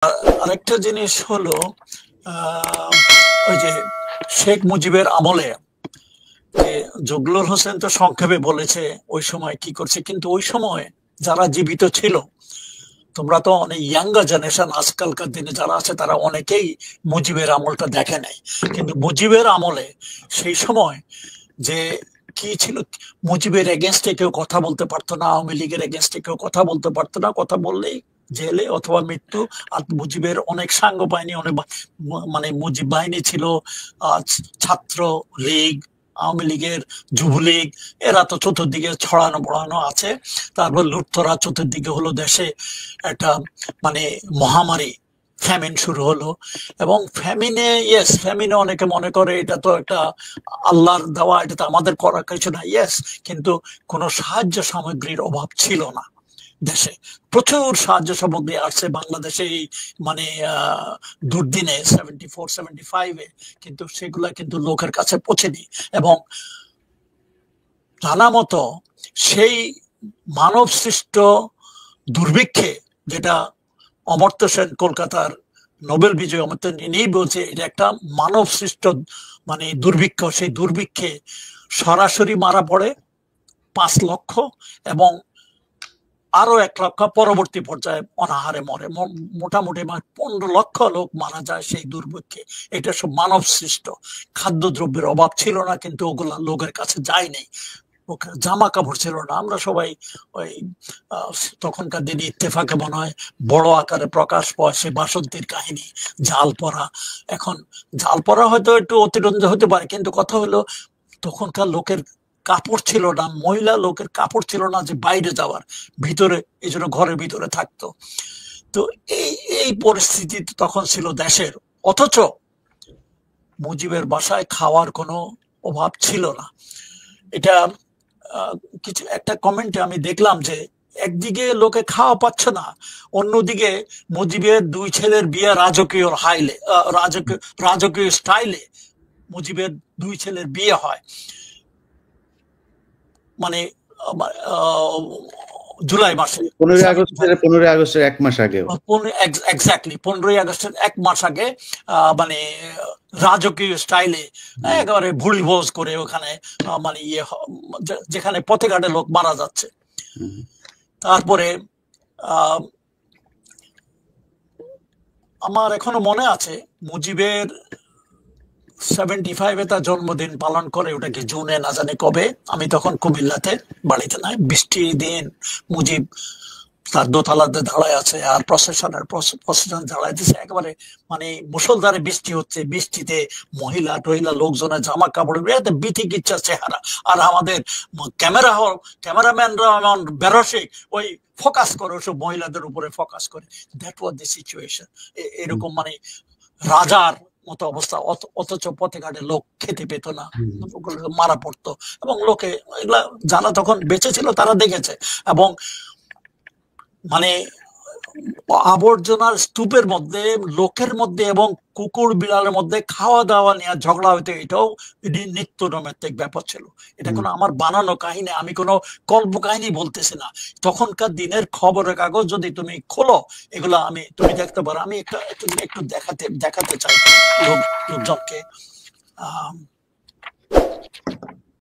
আরেকটা জিনিস হলো আহ, ওই যে শেখ মুজিবের আমলে জগলুল হোসেন তো সংক্ষেপে বলেছে ওই সময় কি করছে, কিন্তু ওই সময় যারা জীবিত ছিল, তোমরা তো অনেক ইয়াঙ্গার জেনারেশন, আজকালকার দিনে যারা আছে তারা অনেকেই মুজিবের আমলটা দেখে নাই। কিন্তু মুজিবের আমলে সেই সময় যে কি ছিল, মুজিবের এগেনস্টে কেউ কথা বলতে পারতো না, আওয়ামী লীগের এগেনস্টে কেউ কথা বলতে পারতো না, কথা বললেই জেলে অথবা মৃত্যু। আর মুজিবের অনেক সাঙ্গ বাহিনী, অনেক মানে মুজিব বাহিনী ছিল, ছাত্র লীগ, আওয়ামী লীগের, যুবলীগ, এরা তো চতুর্দিকে ছড়ানো বড়ানো আছে। তারপর লুটতরা চতুর্দিকে হলো, দেশে একটা মানে মহামারী ফ্যামিন শুরু হলো। এবং ফ্যামিনে, ইয়েস, ফ্যামিনে অনেকে মনে করে এটা তো একটা আল্লাহর দেওয়া, এটা তো আমাদের করার কিছু না, ইয়েস। কিন্তু কোনো সাহায্য সামগ্রীর অভাব ছিল না দেশে। প্রচুর সাহায্য সামগ্রী আসছে বাংলাদেশে এই মানে দুর্দিনে 74-75-এ, কিন্তু সেগুলা কিন্তু লোকের কাছে পৌঁছেনি। এবং জানা মতো সেই মানব সৃষ্ট দুর্ভিক্ষে, যেটা অমর্ত্য সেন কলকাতার নোবেল বিজয়ী অমর্ত্য ইনিই বলছে এটা একটা মানব সৃষ্ট মানে দুর্ভিক্ষ, সেই দুর্ভিক্ষে সরাসরি মারা পড়ে 5 লক্ষ, এবং আরো 1 লক্ষ পরবর্তী পর্যায়ে অনাহারে মরে। মোটামুটি 15 লক্ষ লোক মারা যায় সেই দুর্ভিক্ষে। এটা সব মানব সৃষ্ট। খাদ্যদ্রব্যের অভাব ছিল না, কিন্তু ওগুলা লোকের কাছে যায়নি। জামা কাপড় ছিল না। আমরা সবাই ওই তখনকার দিনে ইত্তেফাকে মনে হয় বড় আকারে প্রকাশ পায় সে বাসন্তীর কাহিনী, জাল পরা। এখন জাল পরা হয়তো একটু অতিরঞ্জ হতে পারে, কিন্তু কথা হলো তখনকার লোকের কাপড় ছিল না, মহিলা লোকের কাপড় ছিল না যে বাইরে যাওয়ার, ভিতরে, এই জন্য ঘরের ভিতরে থাকতো। তো এই এই পরিস্থিতি তখন ছিল দেশের। অথচ মুজিবের বাসায় খাওয়ার কোনো অভাব ছিল না। এটা কিছু একটা কমেন্টে আমি দেখলাম যে একদিকে লোকে খাওয়া পাচ্ছে না, অন্যদিকে মুজিবের 2 ছেলের বিয়ে রাজকীয় হাইলে, রাজকীয় স্টাইলে মুজিবের 2 ছেলের বিয়ে হয়। মানে জুলাই মাসে, 15ই আগস্টের 1 মাস আগে, এক্স্যাক্টলি 15ই আগস্টের 1 মাস আগে, মানে রাজকীয় স্টাইলে একেবারে ভুড়ি ভোজ করে ওখানে, মানে ইয়ে যেখানে পথে ঘাটে লোক মারা যাচ্ছে। তারপরে আমার এখনো মনে আছে মুজিবের 75-এ তার জন্মদিন পালন করে, ওটা কি জুনে না জানি কবে। আমি তখন কুমিল্লাতে বাড়িতে নাই, বৃষ্টির দিন, মুজিব তার দোতলাতে দাঁড়ায় আছে আর প্রসেশন দাঁড়ায় দিচ্ছে, একেবারে মানে মুষলধারে বৃষ্টি হচ্ছে। বৃষ্টিতে মহিলা টহিলা লোকজনের জামা কাপড় বিথিকিচ্ছা চেহারা, আর আমাদের ক্যামেরাম্যানরা এমন বেরসিক, ওই ফোকাস করে ওসব মহিলাদের উপরে ফোকাস করে। That was the situation. এরকম মানে রাজার মতো অবস্থা। অথচ পথে ঘাটে লোক খেতে পেত না, মারা পড়তো। এবং লোকে এগুলা যারা তখন বেঁচে ছিল তারা দেখেছে। এবং মানে আবর্জনার স্তূপের মধ্যে, লোকের মধ্যে এবং কুকুর বিড়ালের মধ্যে খাওয়া দাওয়া নিয়ে ঝগড়া হইতে, এটাও নিত্য নৈমিত্তিক ব্যাপার ছিল। এটা কোনো আমার বানানো কাহিনী, আমি কোনো কল্প কাহিনী বলতেছি না। তখনকার দিনের খবরের কাগজ যদি তুমি খোলো, এগুলো তুমি দেখতে পারো। আমি একটু দেখাতে চাই লোকজনকে।